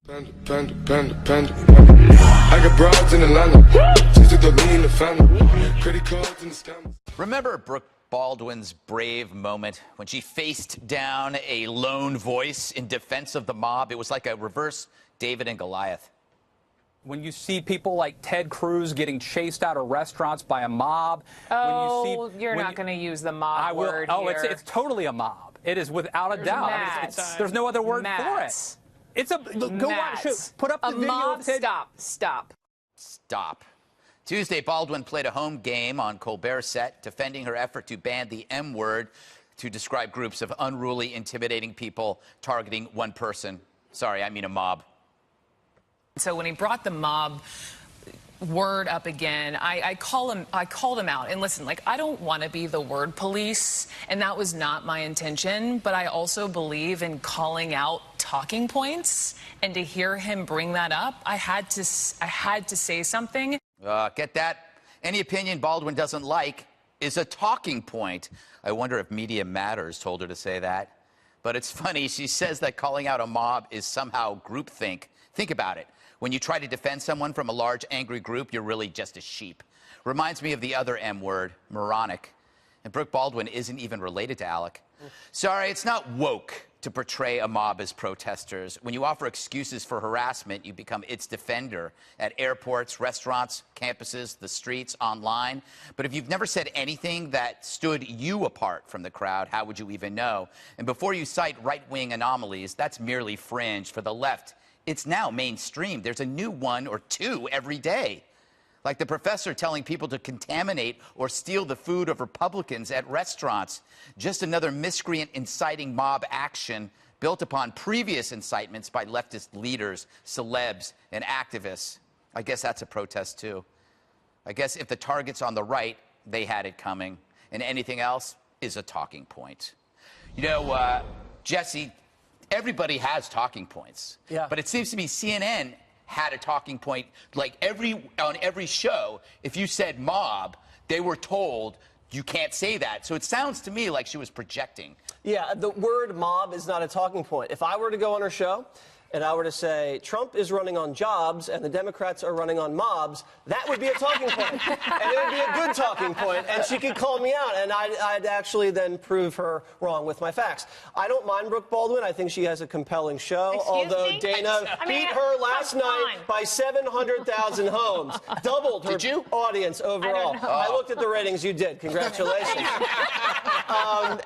I got broads in Atlanta. Just to lean the family. Credit cards and the scammers. Remember Brooke Baldwin's brave moment when she faced down a lone voice in defense of the mob? It was like a reverse David and Goliath. When you see people like Ted Cruz getting chased out of restaurants by a mob. Oh, you're not going to use the mob word Oh, here. it's totally a mob. It is without a doubt. There's no other word for it. It's a go watch it. Put up the video. Mob, of Ted. Stop. Tuesday, Baldwin played a home game on Colbert's set, defending her effort to ban the M word to describe groups of unruly, intimidating people targeting one person. Sorry, I mean a mob. So when he brought the mob word up again, I called him out. And listen, like, I don't want to be the word police, and that was not my intention, but I also believe in calling out talking points, and to hear him bring that up, I had to say something. Get that? Any opinion Baldwin doesn't like is a talking point. I wonder if Media Matters told her to say that. But it's funny, she says that calling out a mob is somehow groupthink. Think about it. When you try to defend someone from a large, angry group, you're really just a sheep. Reminds me of the other M word, moronic. And Brooke Baldwin isn't even related to Alec. Sorry, it's not woke to portray a mob as protesters. When you offer excuses for harassment, you become its defender at airports, restaurants, campuses, the streets, online. But if you've never said anything that stood you apart from the crowd, how would you even know? And before you cite right-wing anomalies, that's merely fringe. For the left, it's now mainstream. There's a new one or two every day. Like the professor telling people to contaminate or steal the food of Republicans at restaurants. Just another miscreant inciting mob action built upon previous incitements by leftist leaders, celebs, and activists. I guess that's a protest, too. I guess if the target's on the right, they had it coming. And anything else is a talking point. You know, Jesse, everybody has talking points. Yeah. But it seems to me CNN had a talking point, like on every show. If you said mob, they were told you can't say that. So it sounds to me like she was projecting. Yeah, the word mob is not a talking point. If I were to go on her show and I were to say Trump is running on jobs and the Democrats are running on mobs, that would be a talking point. And it would be a good talking point, and she could call me out, and I'd actually then prove her wrong with my facts. I don't mind Brooke Baldwin. I think she has a compelling show, although Dana beat her last night by 700,000 homes, doubled her audience overall. I looked at the ratings. You did. Congratulations.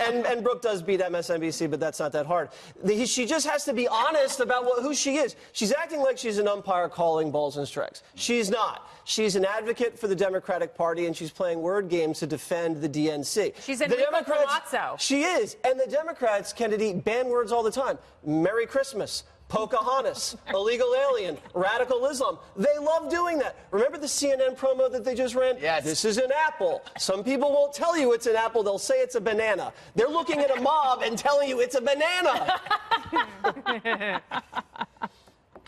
And Brooke does beat MSNBC, but that's not that hard. She just has to be honest about who she is. She's acting like she's an umpire calling balls and strikes. She's not. She's an advocate for the Democratic Party, and she's playing word games to defend the DNC. She's a Palazzo. She is. And the Democrats, Kennedy, ban words all the time. Merry Christmas. Pocahontas, illegal alien, radical Islam. They love doing that. Remember the CNN promo that they just ran? Yes. This is an apple. Some people won't tell you it's an apple. They'll say it's a banana. They're looking at a mob and telling you it's a banana.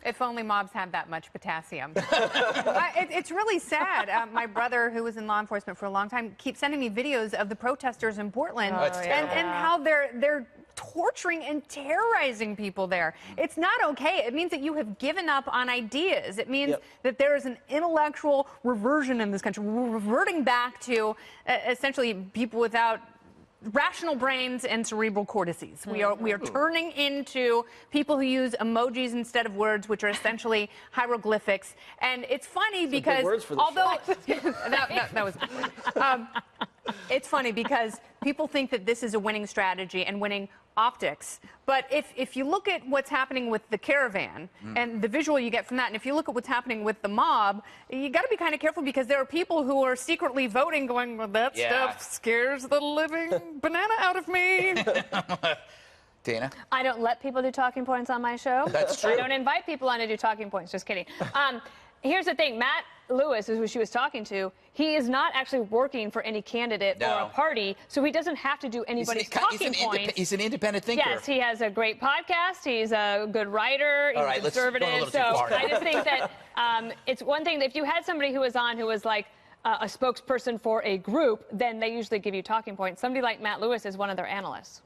If only mobs had that much potassium. It's really sad. My brother, who was in law enforcement for a long time, keeps sending me videos of the protesters in Portland and how they're torturing and terrorizing people there. It's not okay. It means that you have given up on ideas. It means that there is an intellectual reversion in this country. We're reverting back to essentially people without rational brains and cerebral cortices. We are turning into people who use emojis instead of words, which are essentially hieroglyphics. And it's funny because although that was it's funny because people think that this is a winning strategy and winning optics. But if you look at what's happening with the caravan and the visual you get from that, and if you look at what's happening with the mob, you got to be kind of careful because there are people who are secretly voting going, well, that stuff scares the living banana out of me. Dana? I don't let people do talking points on my show. That's true. I don't invite people on to do talking points. Just kidding. Here's the thing. Matt Lewis is who she was talking to. He is not actually working for any candidate or a party, so he doesn't have to do anybody's talking points. He's an independent thinker. Yes, he has a great podcast. He's a good writer. He's conservative. So I just think that it's one thing that if you had somebody who was on who was like a spokesperson for a group, then they usually give you talking points. Somebody like Matt Lewis is one of their analysts.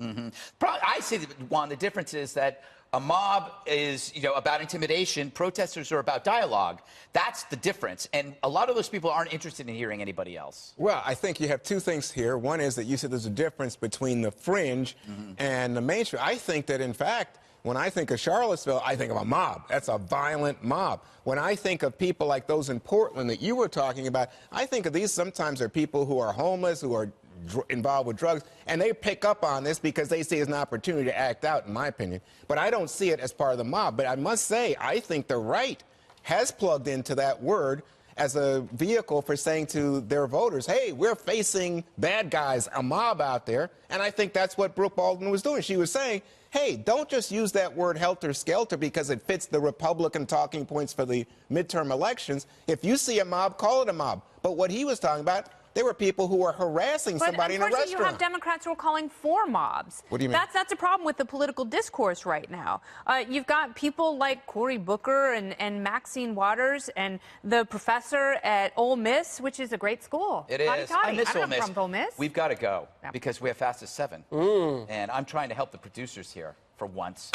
I see, Juan, the difference is that A mob is, about intimidation. Protesters are about dialogue. That's the difference. And a lot of those people aren't interested in hearing anybody else. Well, I think you have two things here. One is that you said there's a difference between the fringe and the mainstream. I think that, in fact, when I think of Charlottesville, I think of a mob. That's a violent mob. When I think of people like those in Portland that you were talking about, I think of these sometimes are people who are homeless, who are involved with drugs, and they pick up on this because they see it as an opportunity to act out, in my opinion. But I don't see it as part of the mob. But I must say, I think the right has plugged into that word as a vehicle for saying to their voters, hey, we're facing bad guys, a mob out there. And I think that's what Brooke Baldwin was doing. She was saying, hey, don't just use that word helter-skelter because it fits the Republican talking points for the midterm elections. If you see a mob, call it a mob. But what he was talking about, there were people who were harassing somebody in a restaurant. But unfortunately, you have Democrats who are calling for mobs. What do you mean? That's a problem with the political discourse right now. You've got people like Cory Booker and Maxine Waters and the professor at Ole Miss, which is a great school. It is. I miss Ole Miss. From Ole Miss. We've got to go because we have Fast as 7. And I'm trying to help the producers here for once.